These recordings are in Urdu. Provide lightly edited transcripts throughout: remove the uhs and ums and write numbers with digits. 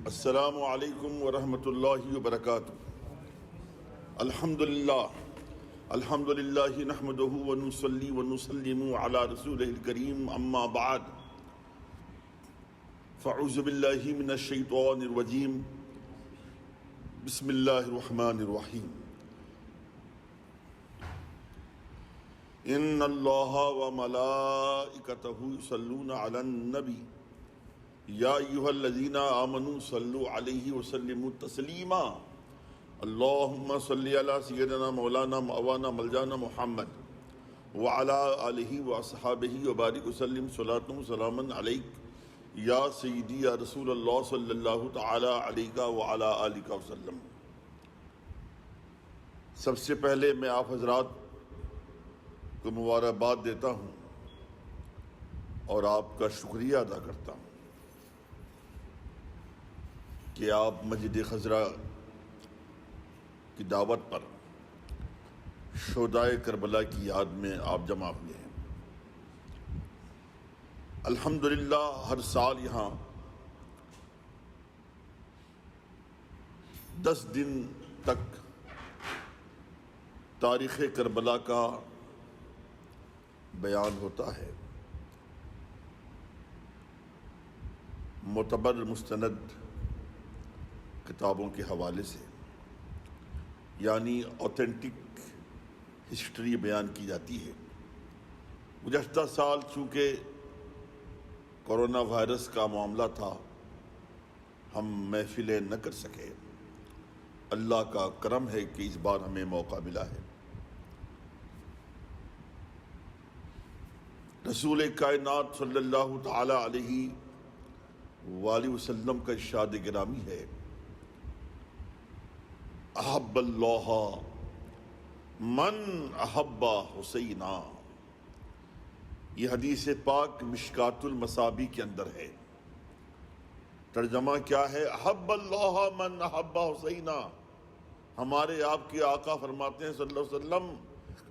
السلام علیکم ورحمۃ اللہ وبرکاتہ۔ الحمدللہ نحمدہ ونصلی ونسلم علی رسولہ الکریم، اما بعد فاعوذ باللہ من الشیطان الرجیم، بسم اللہ الرحمن الرحیم۔ ان اللہ وملائکتہ یصلون علی النبی یا ایھا الذین آمنوا صلوا علیہ وسلموا تسلیما، اللہم صلی علی سیدنا مولانا مولانا ملجانا محمد وعلی آلہ واصحابہ وبارک وسلم صلاۃ وسلاما علیک یا سیدی یا رسول اللہ صلی اللہ تعالی علیہ وعلی آلہ وسلم۔ سب سے پہلے میں آپ حضرات کو مبارکباد دیتا ہوں اور آپ کا شکریہ ادا کرتا ہوں کہ آپ مسجد خضرا کی دعوت پر شہدائے کربلا کی یاد میں آپ جمع ہوئے ہیں۔ الحمدللہ ہر سال یہاں 10 دن تک تاریخ کربلا کا بیان ہوتا ہے، معتبر مستند کتابوں کے حوالے سے، یعنی اوتھینٹک ہسٹری بیان کی جاتی ہے۔ گزشتہ سال چونکہ کورونا وائرس کا معاملہ تھا، ہم محفلیں نہ کر سکے۔ اللہ کا کرم ہے کہ اس بار ہمیں موقع ملا ہے۔ رسول کائنات صلی اللہ تعالی علیہ وآلہ وسلم کا ارشاد گرامی ہے، احب اللہ من احب حسینا۔ یہ حدیث پاک مشکات المصابیح کے اندر ہے۔ ترجمہ کیا ہے؟ احب اللہ من احب حسینا۔ ہمارے آپ کے آقا فرماتے ہیں صلی اللہ علیہ وسلم،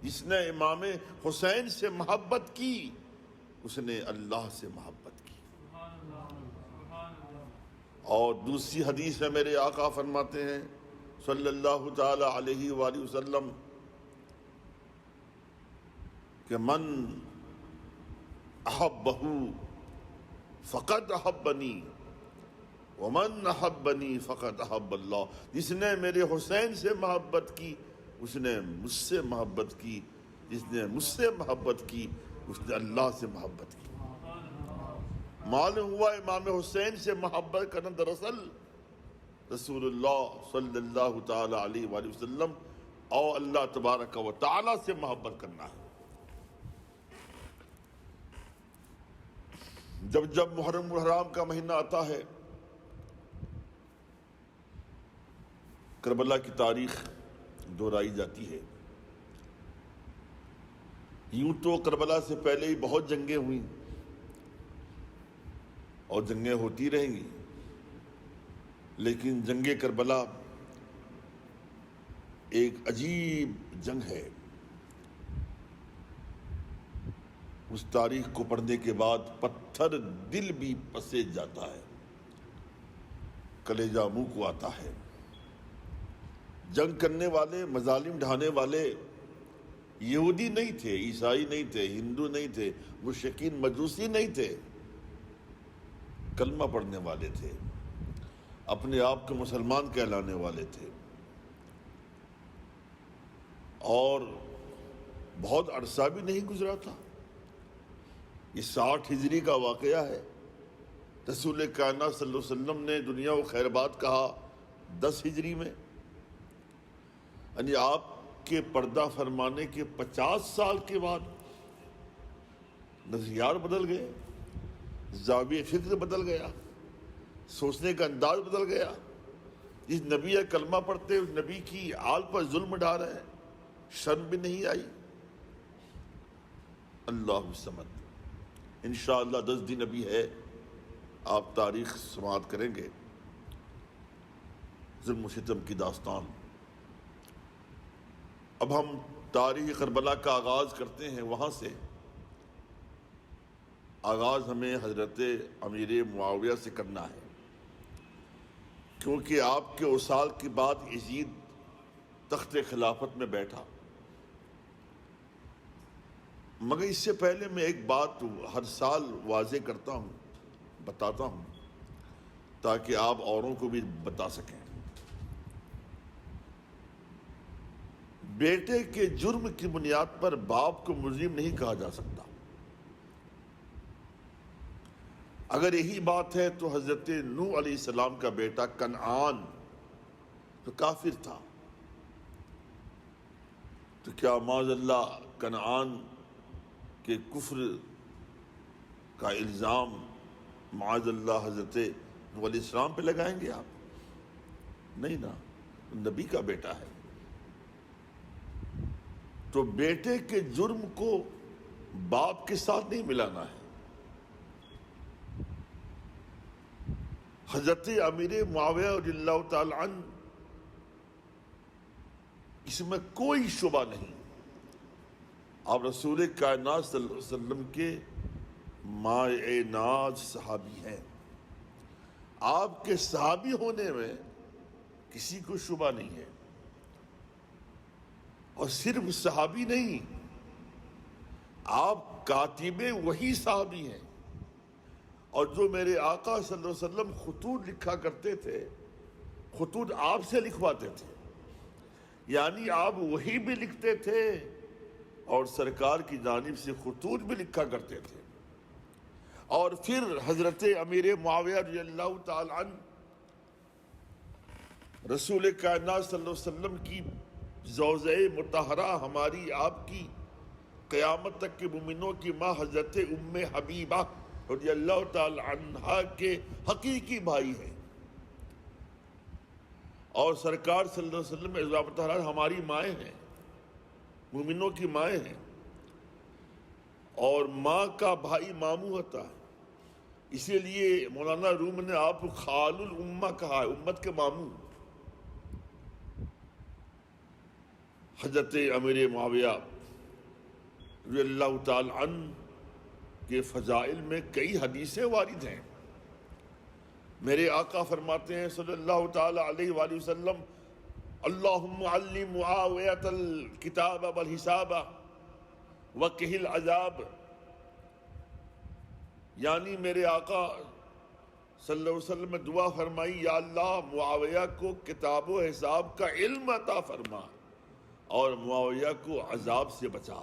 جس نے امام حسین سے محبت کی اس نے اللہ سے محبت کی۔ اور دوسری حدیث میں میرے آقا فرماتے ہیں صلی اللہ تعالی علیہ وآلہ وسلم کہ من احبہ فقد احبنی ومن احبنی فقد احب اللہ۔ جس نے میرے حسین سے محبت کی اس نے مجھ سے محبت کی، جس نے مجھ سے محبت کی اس نے اللہ سے محبت کی۔ معلوم ہوا امام حسین سے محبت کرنا دراصل رسول اللہ صلی اللہ تعالی علیہ وآلہ وسلم اور اللہ تبارک و تعالی سے محبت کرنا ہے۔ جب جب محرم الحرام کا مہینہ آتا ہے، کربلا کی تاریخ دہرائی جاتی ہے۔ یوں تو کربلا سے پہلے ہی بہت جنگیں ہوئیں اور جنگیں ہوتی رہیں گی، لیکن جنگ کربلا ایک عجیب جنگ ہے۔ اس تاریخ کو پڑھنے کے بعد پتھر دل بھی پسے جاتا ہے، کلیجہ منہ کو آتا ہے۔ جنگ کرنے والے، مظالم ڈھانے والے یہودی نہیں تھے، عیسائی نہیں تھے، ہندو نہیں تھے، مشرکین مجوسی نہیں تھے، کلمہ پڑھنے والے تھے، اپنے آپ کو مسلمان کہلانے والے تھے۔ اور بہت عرصہ بھی نہیں گزرا تھا، یہ 60 ہجری کا واقعہ ہے۔ رسول کائنات صلی اللہ علیہ وسلم نے دنیا کو خیر بات کہا 10 ہجری میں، یعنی آپ کے پردہ فرمانے کے 50 سال کے بعد نظریات بدل گئے، زاویہ فکر بدل گیا، سوچنے کا انداز بدل گیا۔ جس نبی کلمہ پڑھتے اس نبی کی آل پر ظلم ڈھا رہے ہیں، شرم بھی نہیں آئی۔ اللہ الصمد۔ انشاءاللہ 10 دن ابھی ہے، آپ تاریخ سماعت کریں گے، ظلم و ستم کی داستان۔ اب ہم تاریخ کربلا کا آغاز کرتے ہیں، وہاں سے آغاز ہمیں حضرت امیر معاویہ سے کرنا ہے۔ کیونکہ آپ کے وصال کے بعد یزید تخت خلافت میں بیٹھا. مگر اس سے پہلے میں ایک بات ہر سال واضح کرتا ہوں، بتاتا ہوں، تاکہ آپ اوروں کو بھی بتا سکیں. بیٹے کے جرم کی بنیاد پر باپ کو مجرم نہیں کہا جا سکتا. اگر یہی بات ہے تو حضرت نوح علیہ السلام کا بیٹا کنعان تو کافر تھا، تو کیا معاذ اللہ کنعان کے کفر کا الزام معاذ اللہ حضرت نوح علیہ السلام پہ لگائیں گے آپ؟ نہیں نا، نبی کا بیٹا ہے. تو بیٹے کے جرم کو باپ کے ساتھ نہیں ملانا ہے. حضرت امیر معاویہ رضی اللہ تعالی عنہ اس میں کوئی شبہ نہیں. آپ رسول کائنات صلی اللہ علیہ وسلم کے مائع ناز صحابی ہیں. آپ کے صحابی ہونے میں کسی کو شبہ نہیں ہے. اور صرف صحابی نہیں، آپ کاتب وحی صحابی ہیں. اور جو میرے آقا صلی اللہ علیہ وسلم خطوط لکھا کرتے تھے، خطوط آپ سے لکھواتے تھے. یعنی آپ وحی بھی لکھتے تھے اور سرکار کی جانب سے خطوط بھی لکھا کرتے تھے. اور پھر حضرت امیر معاویہ رضی اللہ تعالی عنہ رسول کائنات صلی اللہ علیہ وسلم کی زوجہ مطہرہ، ہماری آپ کی قیامت تک کے مومنوں کی ماں حضرت ام حبیبہ رضی اللہ تعالی عنہا کے حقیقی بھائی ہیں. اور سرکار صلی اللہ علیہ وسلم ازواج مطہرات ہماری مائیں ہیں، مومنوں کی مائیں ہیں. اور ماں کا بھائی ماموں ہوتا ہے، اسی لیے مولانا روم نے آپ کو خال الامہ کہا ہے، امت کے ماموں. حضرت امیر معاویہ رضی اللہ تعالی عنہ کے فضائل میں کئی حدیثیں وارد ہیں. میرے آقا فرماتے ہیں صلی اللہ تعالی علیہ وآلہ وسلم، اللہم علم معاویۃ الکتاب والحساب وقہ العذاب. یعنی میرے آقا صلی اللہ علیہ وسلم نے دعا فرمائی، یا اللہ معاویہ کو کتاب و حساب کا علم عطا فرما اور معاویہ کو عذاب سے بچا.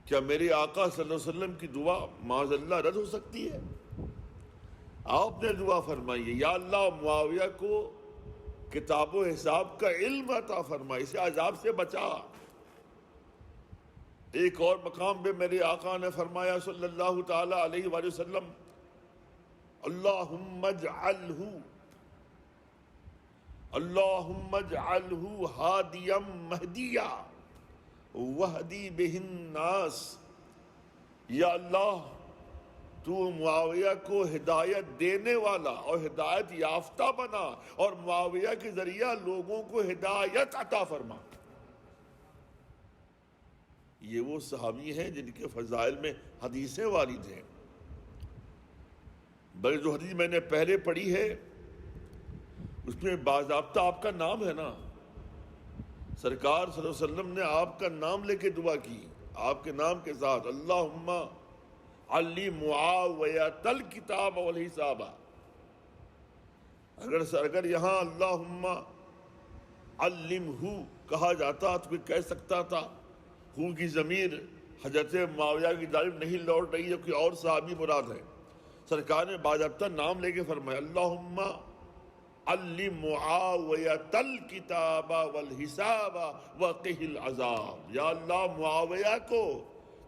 کیا میرے آقا صلی اللہ علیہ وسلم کی دعا معاذ اللہ رد ہو سکتی ہے؟ آپ نے دعا فرمائی ہے، یا اللہ معاویہ کو کتاب و حساب کا علم عطا فرما، اسے عذاب سے بچا. ایک اور مقام پہ میرے آقا نے فرمایا صلی اللہ تعالی علیہ وآلہ وسلم، اللہم اجعلہ ہادیا مہدیا وہدی بہ الناس. یا اللہ تو معاویہ کو ہدایت دینے والا اور ہدایت یافتہ بنا اور معاویہ کے ذریعہ لوگوں کو ہدایت عطا فرما. یہ وہ صحابی ہیں جن کے فضائل میں حدیثیں وارد ہیں. بلکہ جو حدیث میں نے پہلے پڑھی ہے اس میں باضابطہ آپ کا نام ہے نا. سرکار صلی اللہ علیہ وسلم نے آپ کا نام لے کے دعا کی، آپ کے نام کے ساتھ، اللہم علم معاویۃ الکتاب والحساب. اگر یہاں اللہم علمہ کہا جاتا تو کوئی کہہ سکتا تھا ہو کی ضمیر حضرت معاویہ کی جانب نہیں لوٹ رہی ہے، کوئی اور صحابی مراد ہے. سرکار نے باضابطہ نام لے کے فرمایا، اللہم علم معاویۃ الکتاب والحساب وقہ العذاب. یا اللہ معاویہ کو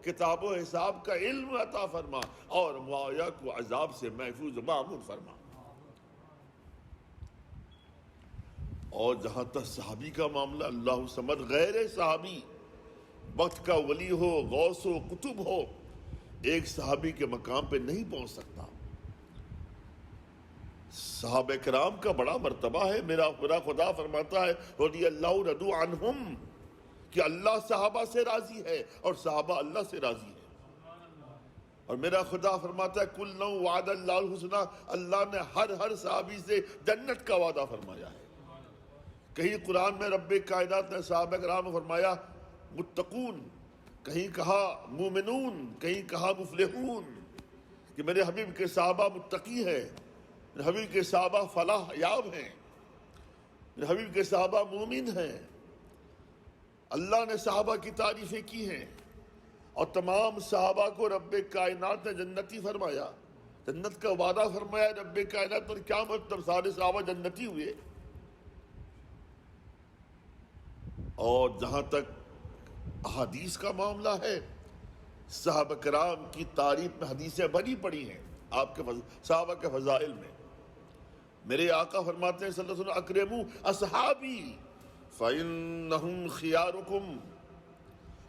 کتاب و حساب کا علم عطا فرما اور معاویہ کو عذاب سے محفوظ معمور فرما. اور جہاں تک صحابی کا معاملہ، اللہ سمد، غیر صحابی وقت کا ولی ہو، غوث ہو، قطب ہو، ایک صحابی کے مقام پہ نہیں پہنچ سکتا. صحابہ کرام کا بڑا مرتبہ ہے. میرا خدا فرماتا ہے رضی اللہ رضو عنہم، کہ اللہ صحابہ سے راضی ہے اور صحابہ اللہ سے راضی ہے. اور میرا خدا فرماتا ہے کل نو وعد اللہ الحسنہ، اللہ نے ہر صحابی سے جنت کا وعدہ فرمایا ہے۔ کہیں قرآن میں رب کائنات نے صحابہ کرام کو فرمایا متقون، کہیں کہا مومنون، کہیں کہا مفلحون، کہ میرے حبیب کے صحابہ متقی ہیں، میرے حبیب کے صحابہ فلاح یاب ہیں، میرے حبیب کے صحابہ مومن ہیں۔ اللہ نے صحابہ کی تعریفیں کی ہیں، اور تمام صحابہ کو رب کائنات نے جنتی فرمایا، جنت کا وعدہ فرمایا رب کائنات۔ اور کیا مطلب سارے صحابہ جنتی ہوئے؟ اور جہاں تک احادیث کا معاملہ ہے، صحابہ کرام کی تعریف میں حدیثیں بھری پڑی ہیں آپ کے صحابہ کے فضائل میں۔ میرے آقا فرماتے ہیں صلی اللہ علیہ وسلم اکرموا اصحابی فإنہم خیارکم،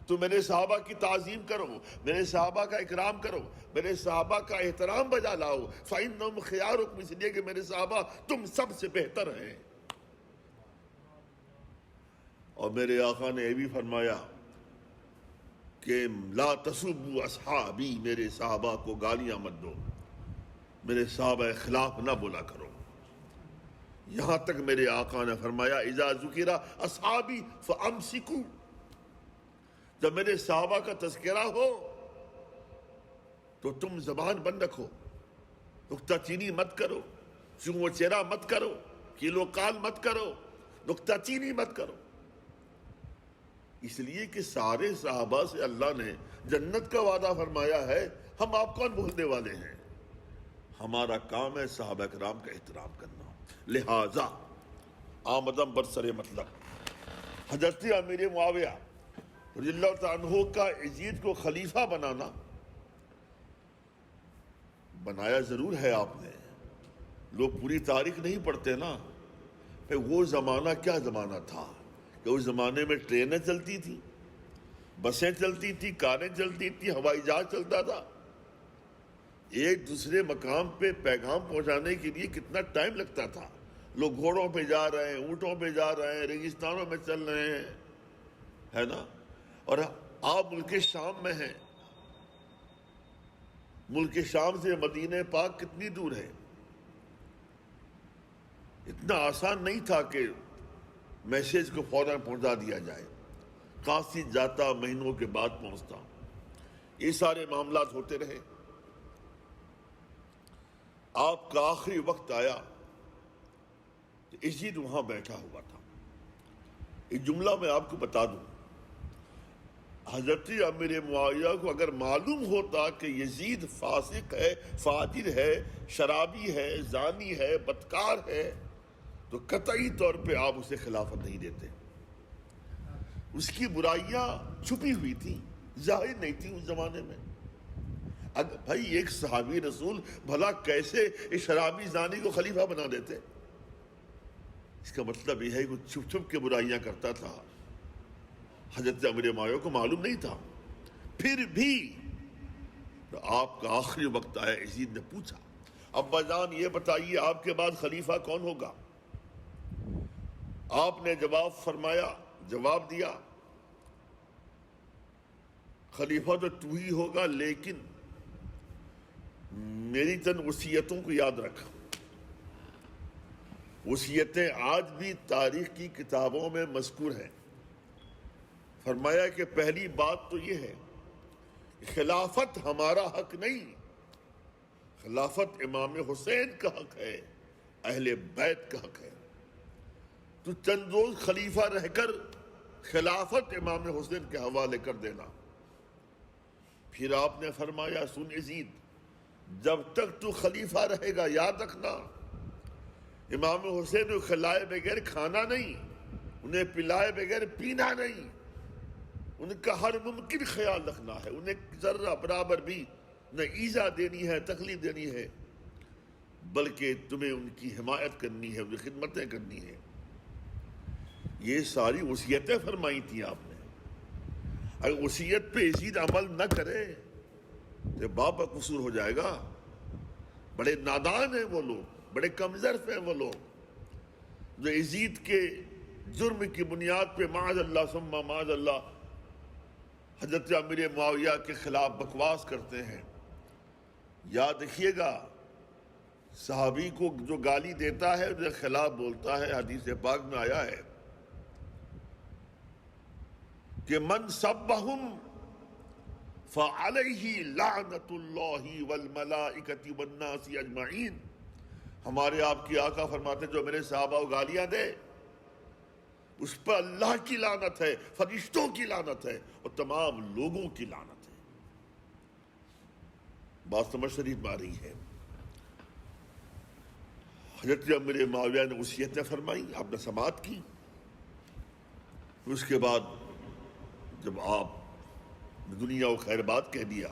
تو میرے صحابہ کی تعظیم کرو، میرے صحابہ کا اکرام کرو، میرے صحابہ کا احترام بجا لاؤ۔ فإنہم خیارکم، اس لیے کہ میرے صحابہ تم سب سے بہتر ہیں۔ اور میرے آقا نے یہ بھی فرمایا کہ لا تسبوا اصحابی، میرے صحابہ کو گالیاں مت دو، میرے صحابہ خلاف نہ بولا کرو۔ یہاں تک میرے آقا نے فرمایا اذا ذکر اصحابی فامسکوا، جب میرے صحابہ کا تذکرہ ہو تو تم زبان بند رکھو، نکتہ چینی مت کرو، چون و چرا مت کرو، کیلو کال مت کرو، نکتہ چینی مت کرو۔ اس لیے کہ سارے صحابہ سے اللہ نے جنت کا وعدہ فرمایا ہے، ہم آپ کون بولنے والے ہیں؟ ہمارا کام ہے صحابہ کرام کا احترام کرنا۔ لہذا آمدم برسر مطلب حضرت امیر معاویہ رضی اللہ تعالیٰ عنہ کا یزید کو خلیفہ بنانا، بنایا ضرور ہے آپ نے، لوگ پوری تاریخ نہیں پڑھتے نا۔ وہ زمانہ کیا زمانہ تھا کہ اس زمانے میں ٹرینیں چلتی تھی، بسیں چلتی تھی، کاریں چلتی تھی، ہوائی جہاز چلتا تھا۔ ایک دوسرے مقام پہ پیغام پہنچانے کے لیے کتنا ٹائم لگتا تھا۔ لوگ گھوڑوں پہ جا رہے ہیں، اونٹوں پہ جا رہے ہیں، ریگستانوں میں چل رہے ہیں، ہے نا۔ اور آپ ملک شام میں ہیں، ملک شام سے مدینہ پاک کتنی دور ہے؟ اتنا آسان نہیں تھا کہ میسیج کو فوراً پہنچا دیا جائے، قاصد جاتا مہینوں کے بعد پہنچتا، یہ سارے معاملات ہوتے رہے۔ آپ کا آخری وقت آیا تو یزید وہاں بیٹھا ہوا تھا۔ ایک جملہ میں آپ کو بتا دوں، حضرت امیر معاویہ کو اگر معلوم ہوتا کہ یزید فاسق ہے، فاجر ہے، شرابی ہے، زانی ہے، بدکار ہے، تو قطعی طور پہ آپ اسے خلافت نہیں دیتے۔ اس کی برائیاں چھپی ہوئی تھیں، ظاہر نہیں تھی اس زمانے میں۔ بھائی ایک صحابی رسول بھلا کیسے اس شرابی زانی کو خلیفہ بنا دیتے؟ اس کا مطلب یہ ہے کہ وہ چھپ چھپ کے برائیاں کرتا تھا۔ حضرت امیر معاویہ کو معلوم نہیں تھا، پھر بھی تو آپ کا آخری وقت آیا، یزید نے پوچھا ابا جان یہ بتائیے آپ کے بعد خلیفہ کون ہوگا؟ آپ نے جواب دیا خلیفہ تو تو ہی ہوگا، لیکن میری چند وصیتوں کو یاد رکھ۔ وصیتیں آج بھی تاریخ کی کتابوں میں مذکور ہیں۔ فرمایا کہ پہلی بات تو یہ ہے خلافت ہمارا حق نہیں، خلافت امام حسین کا حق ہے، اہل بیت کا حق ہے۔ تو چند روز خلیفہ رہ کر خلافت امام حسین کے حوالے کر دینا۔ پھر آپ نے فرمایا سن یزید، جب تک تو خلیفہ رہے گا یاد رکھنا امام حسین کو کھلائے بغیر کھانا نہیں، انہیں پلائے بغیر پینا نہیں، ان کا ہر ممکن خیال رکھنا ہے، انہیں ذرہ برابر بھی نہ ایذا دینی ہے، تکلیف دینی ہے، بلکہ تمہیں ان کی حمایت کرنی ہے، ان کی خدمتیں کرنی ہے۔ یہ ساری وصیتیں فرمائی تھیں آپ نے۔ اگر وصیت پہ یزید عمل نہ کرے تو باپ کا قصور ہو جائے گا۔ بڑے نادان ہیں وہ لوگ، بڑے کمزرف ہیں وہ لوگ جو یزید کے جرم کی بنیاد پہ معاذ اللہ ثم معاذ اللہ حضرت امیر معاویہ کے خلاف بکواس کرتے ہیں، یاد رکھیے گا، صحابی کو جو گالی دیتا ہے اس کے خلاف بولتا ہے، حدیث پاک میں آیا ہے کہ من سبہم فعلیہ لعنت اللہ والملائکۃ والناس اجمعین. ہمارے آپ کی آقا فرماتے ہیں جو میرے صحابہ کو گالیاں دے اس پر اللہ کی لعنت ہے، فرشتوں کی لعنت ہے اور تمام لوگوں کی لعنت ہے. بات سمجھ شریف میں آ رہی ہے. حضرت امیر معاویہ نے وصیتیں فرمائی، آپ نے سماعت کی. اس کے بعد جب آپ نے دنیا کو خیر بات کہہ دیا،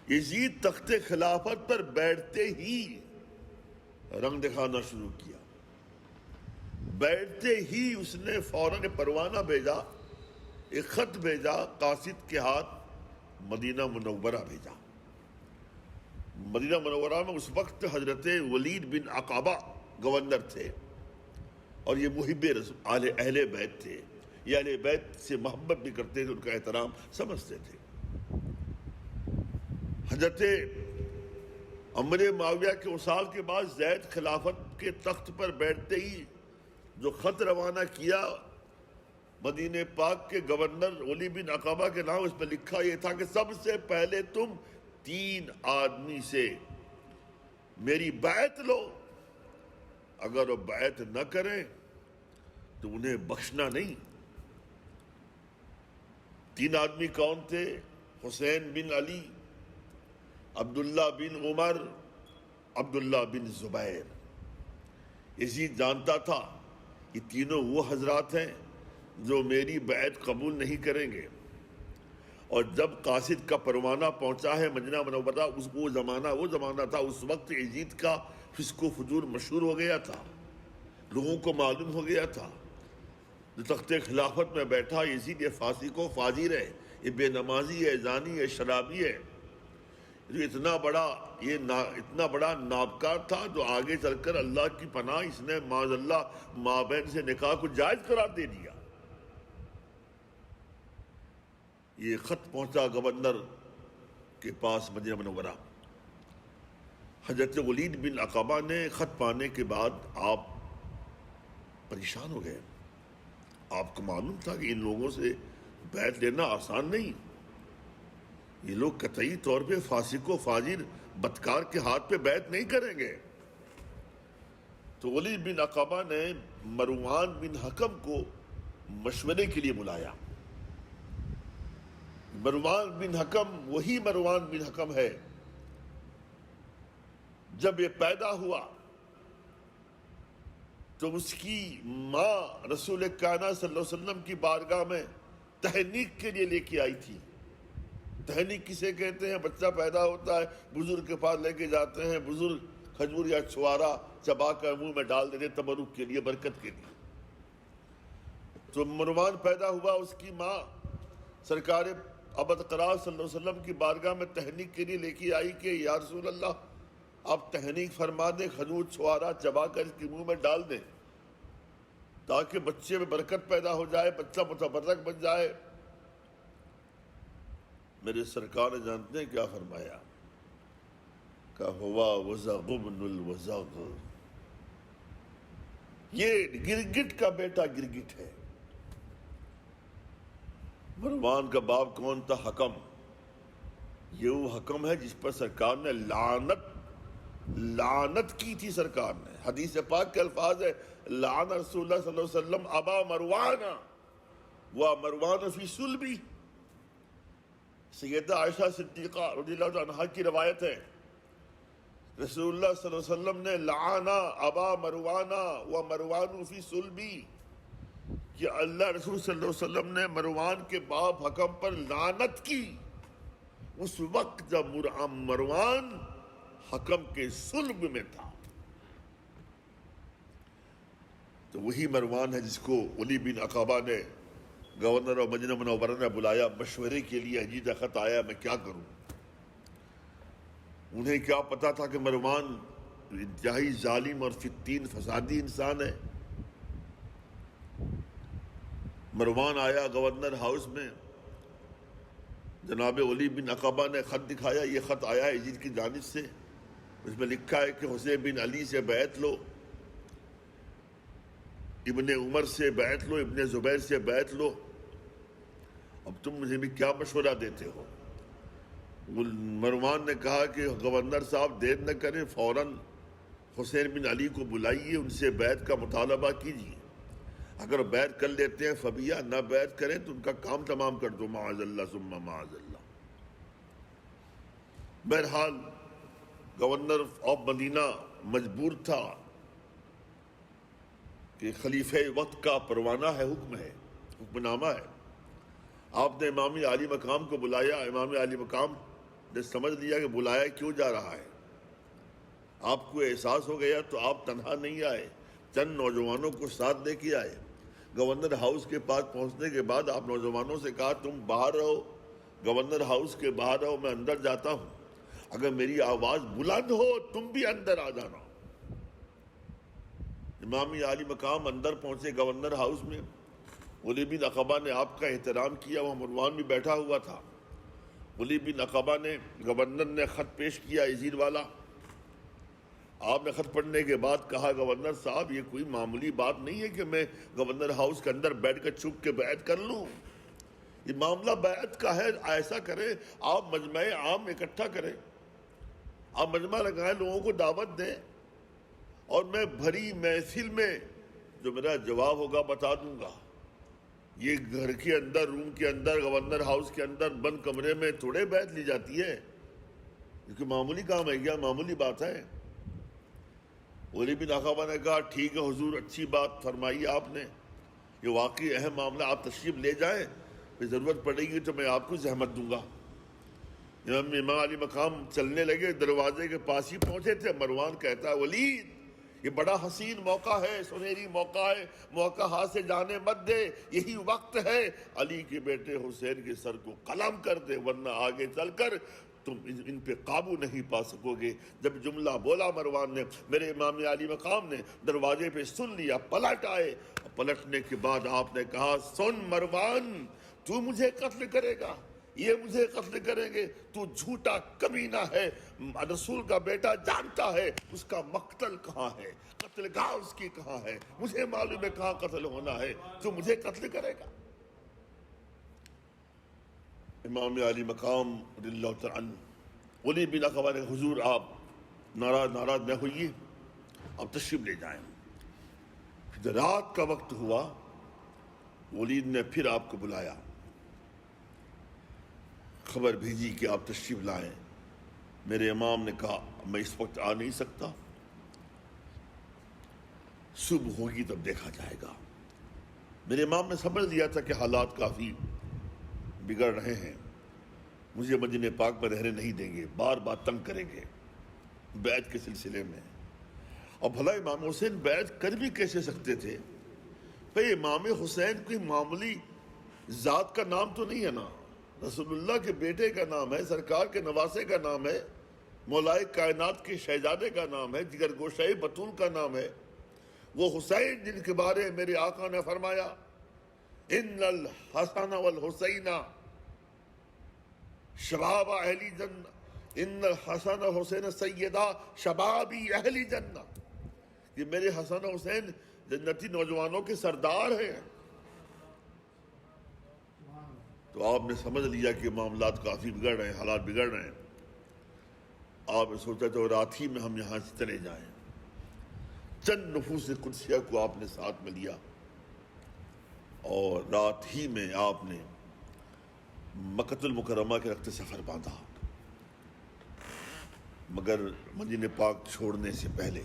یزید تخت خلافت پر بیٹھتے ہی رنگ دکھانا شروع کیا. بیٹھتے ہی اس نے فوراً پروانہ بھیجا، ایک خط بھیجا قاصد کے ہاتھ، مدینہ منورہ بھیجا. مدینہ منورہ میں اس وقت حضرت ولید بن عقبہ گورنر تھے اور یہ محب اہل بیت تھے. یہ اہل بیت سے محبت بھی کرتے تھے، ان کا احترام سمجھتے تھے. حضرت امر معاویہ کے وصال کے بعد زید خلافت کے تخت پر بیٹھتے ہی جو خط روانہ کیا مدینہ پاک کے گورنر ولی بن عقبہ کے نام، اس پہ لکھا یہ تھا کہ سب سے پہلے تم 3 آدمی سے میری بیعت لو، اگر وہ بیعت نہ کریں تو انہیں بخشنا نہیں. 3 آدمی کون تھے؟ حسین بن علی، عبداللہ بن عمر، عبداللہ بن زبیر. یزید جانتا تھا یہ تینوں وہ حضرات ہیں جو میری بیعت قبول نہیں کریں گے. اور جب قاصد کا پروانہ پہنچا ہے مدینہ منورہ، وہ زمانہ تھا، اس وقت یزید کا فسق و فجور مشہور ہو گیا تھا، لوگوں کو معلوم ہو گیا تھا. جو تخت خلافت میں بیٹھا یزید یہ فاسق و فاجر ہے، یہ بے نمازی ہے، زانی ہے، شرابی ہے. جو اتنا بڑا نابکار تھا جو آگے چل کر اللہ کی پناہ اس نے معاذ اللہ مابین سے نکاح کو جائز قرار دے دیا. یہ خط پہنچا گورنر کے پاس مدینہ منورہ. حضرت ولید بن عقبہ نے خط پانے کے بعد آپ پریشان ہو گئے. آپ کو معلوم تھا کہ ان لوگوں سے بیعت لینا آسان نہیں، یہ لوگ قطعی طور پہ فاسق و فاجر بدکار کے ہاتھ پہ بیعت نہیں کریں گے. تو ولید بن عقبہ نے مروان بن حکم کو مشورے کے لیے بلایا. مروان بن حکم وہی مروان بن حکم ہے جب یہ پیدا ہوا تو اس کی ماں رسول کائنات صلی اللہ علیہ وسلم کی بارگاہ میں تہنیک کے لیے لے کے آئی تھی. تہنیک کسے کہتے ہیں؟ بچہ پیدا ہوتا ہے، بزرگ کے پاس لے کے جاتے ہیں، بزرگ کھجور یا چھوارا چبا کر منہ میں ڈال دیتے تبرک کے لیے، برکت کے لیے. تو مروان پیدا ہوا، اس کی ماں سرکار ابدقرار صلی اللہ علیہ وسلم کی بارگاہ میں تہنیک کے لیے لے کے آئی کہ یا رسول اللہ آپ تہنیک فرما دیں، کھجور چھوارا چبا کر اس کے منہ میں ڈال دیں تاکہ بچے میں برکت پیدا ہو جائے، بچہ متبرک بن جائے. میرے سرکار نے جانتے ہیں کیا فرمایا؟ کہ ہوا وزغ ابن الوزغ، یہ گرگٹ کا بیٹا گرگٹ ہے. مروان کا باپ کون تھا؟ حکم. یہ وہ حکم ہے جس پر سرکار نے لعنت کی تھی. سرکار نے حدیث پاک کے الفاظ ہے لعن رسول اللہ صلی اللہ علیہ وسلم ابا مروان و مروان فی صلبی. سیدہ عائشہ صدیقہ رضی اللہ عنہا کی روایت ہے رسول اللہ صلی اللہ علیہ وسلم نے لعن ابا مروان و مروان فی صلبی، کہ اللہ رسول صلی اللہ علیہ وسلم نے مروان کے باپ حکم پر لعنت کی اس وقت جب مروان حکم کے صلب میں تھا. تو وہی مروان ہے جس کو ولی بن عقبہ نے گورنر اور مدینہ منورہ نے بلایا مشورے کے لیے. عجیب خط آیا، میں کیا کروں. انہیں کیا پتا تھا کہ مروان انتہائی ظالم اور فتین فسادی انسان ہے. مروان آیا گورنر ہاؤس میں، جناب ولی بن عقبہ نے خط دکھایا، یہ خط آیا ہے یزید کی جانب سے، اس میں لکھا ہے کہ حسین بن علی سے بیعت لو، ابن عمر سے بیعت لو، ابن زبیر سے بیعت لو، اب تم مجھے بھی کیا مشورہ دیتے ہو؟ مروان نے کہا کہ گورنر صاحب دیر نہ کریں، فوراً حسین بن علی کو بلائیے، ان سے بیعت کا مطالبہ کیجیے، اگر بیعت کر لیتے ہیں فبیہ، نہ بیعت کریں تو ان کا کام تمام کر دو، معاذ اللہ ثم معاذ اللہ۔ بہرحال گورنر آف مدینہ مجبور تھا کہ خلیفہ وقت کا پروانہ ہے، حکم نامہ ہے، آپ نے امام عالی مقام کو بلایا، امام عالی مقام نے سمجھ لیا کہ بلایا کیوں جا رہا ہے، آپ کو احساس ہو گیا تو آپ تنہا نہیں آئے، چند نوجوانوں کو ساتھ لے کے آئے۔ گورنر ہاؤس کے پاس پہنچنے کے بعد آپ نوجوانوں سے کہا تم باہر رہو، گورنر ہاؤس کے باہر رہو، میں اندر جاتا ہوں، اگر میری آواز بلند ہو تم بھی اندر آ جانا۔ امام عالی مقام اندر پہنچے گورنر ہاؤس میں، ولی بن عقبہ نے آپ کا احترام کیا، وہاں مروان بھی بیٹھا ہوا تھا۔ ولی بن عقبہ نے، گورنر نے خط پیش کیا یزید والا، آپ نے خط پڑھنے کے بعد کہا گورنر صاحب یہ کوئی معمولی بات نہیں ہے کہ میں گورنر ہاؤس کے اندر بیٹھ کر چھپ کے بیعت کر لوں، یہ معاملہ بیعت کا ہے، ایسا کریں آپ مجمع عام اکٹھا کریں، آپ مجمع لگائیں، لوگوں کو دعوت دیں، اور میں بھری محفل میں جو میرا جواب ہوگا بتا دوں گا۔ یہ گھر کے اندر، روم کے اندر، گورنر ہاؤس کے اندر بند کمرے میں تھوڑے بیعت لی جاتی ہے، کیونکہ معمولی کام ہے کیا، معمولی بات ہے۔ ولی بن عقبہ نے کہا ٹھیک ہے حضور، اچھی بات فرمائی آپ نے، یہ واقعی اہم معاملہ، آپ تشریف لے جائیں، پھر ضرورت پڑے گی تو میں آپ کو زحمت دوں گا۔ امام علی مقام چلنے لگے، دروازے کے پاس ہی پہنچے تھے، مروان کہتا ہے ولید یہ بڑا حسین موقع ہے، سنہری موقع ہے، موقع ہاتھ سے جانے مت دے، یہی وقت ہے علی کے بیٹے حسین کے سر کو قلم کر دے، ورنہ آگے چل کر تم ان پہ قابو نہیں پا سکو گے۔ جب جملہ بولا مروان نے، میرے امام علی مقام نے دروازے پہ سن لیا، پلٹ آئے، پلٹنے کے بعد آپ نے کہا سن مروان، تو مجھے قتل کرے گا، یہ مجھے قتل کریں گے، تو جھوٹا کمینہ ہے، رسول کا بیٹا جانتا ہے اس کا مقتل کہاں ہے، قتل گاہ اس کی کہاں ہے، مجھے معلوم ہے کہاں قتل ہونا ہے، تو مجھے قتل کرے گا۔ امام علی مقام رضی اللہ تعالیٰ عنہ، ولی بن عقبہ نے حضور آپ ناراض نہ ہوئیے، آپ تشریف لے جائیں۔ پھر رات کا وقت ہوا، ولید نے پھر آپ کو بلایا، خبر بھیجی کہ آپ تشریف لائیں۔ میرے امام نے کہا میں اس وقت آ نہیں سکتا، صبح ہوگی تب دیکھا جائے گا۔ میرے امام نے سمجھ لیا تھا کہ حالات کافی بگڑ رہے ہیں، مجھے مدینہ پاک میں رہنے نہیں دیں گے، بار بار تنگ کریں گے بیعت کے سلسلے میں۔ اور بھلا امام حسین بیعت کر بھی کیسے سکتے تھے؟ بھئی امام حسین کوئی معمولی ذات کا نام تو نہیں ہے نا، رسول اللہ کے بیٹے کا نام ہے، سرکار کے نواسے کا نام ہے، مولائے کائنات کے شہزادے کا نام ہے، جگر گوشہ بطول کا نام ہے، وہ حسین جن کے بارے میرے آقا نے فرمایا ان الحسن والحسین شباب اہل جنہ، ان الحسن حسین سیدہ شبابی اہل جنہ، کہ میرے حسن حسین جنتی نوجوانوں کے سردار ہیں۔ تو آپ نے سمجھ لیا کہ معاملات کافی بگڑ رہے ہیں، حالات بگڑ رہے ہیں۔ آپ نے سوچا تو رات ہی میں ہم یہاں سے چلے جائیں۔ چند نفوس قدسیہ کو آپ نے ساتھ میں لیا اور رات ہی میں آپ نے مکۃ المکرمہ کے رخت سفر باندھا، مگر مدینہ پاک چھوڑنے سے پہلے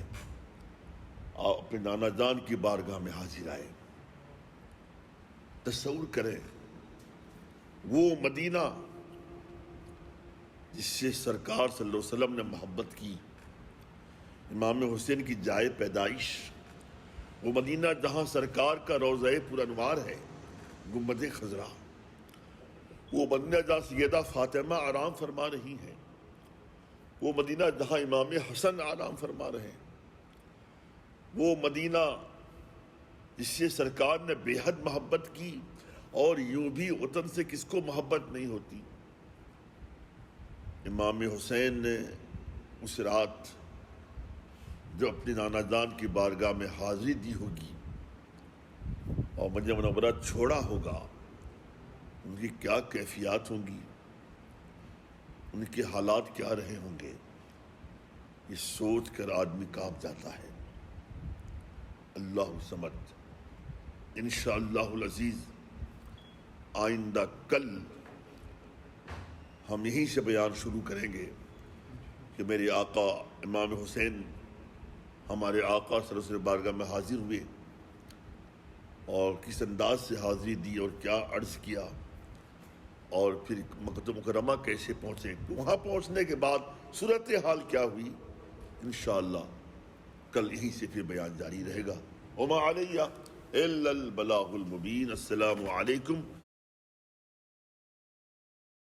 آپ اپنے نانا جان کی بارگاہ میں حاضر آئے۔ تصور کریں وہ مدینہ جس سے سرکار صلی اللہ علیہ وسلم نے محبت کی، امام حسین کی جائے پیدائش، وہ مدینہ جہاں سرکار کا روضہ پر انوار ہے، گنبد خضرا، وہ مدینہ جہاں سیدہ فاطمہ آرام فرما رہی ہیں، وہ مدینہ جہاں امام حسن آرام فرما رہے ہیں، وہ مدینہ جس سے سرکار نے بے حد محبت کی، اور یوں بھی وطن سے کس کو محبت نہیں ہوتی۔ امام حسین نے اس رات جو اپنی نانا جان کی بارگاہ میں حاضری دی ہوگی اور مدینہ منورہ چھوڑا ہوگا، ان کی کیا کیفیات ہوں گی، ان کے حالات کیا رہے ہوں گے، یہ سوچ کر آدمی کانپ جاتا ہے۔ اللہ سمجھ انشاءاللہ العزیز آئندہ کل ہم یہیں سے بیان شروع کریں گے کہ میرے آقا امام حسین ہمارے آقا صلی اللہ علیہ وسلم بارگاہ میں حاضر ہوئے اور کس انداز سے حاضری دی اور کیا عرض کیا، اور پھر مکہ مکرمہ کیسے پہنچے، وہاں پہنچنے کے بعد صورتحال کیا ہوئی، انشاءاللہ کل یہیں سے پھر بیان جاری رہے گا۔ وما علیہ الا البلاغ المبین۔ السلام علیکم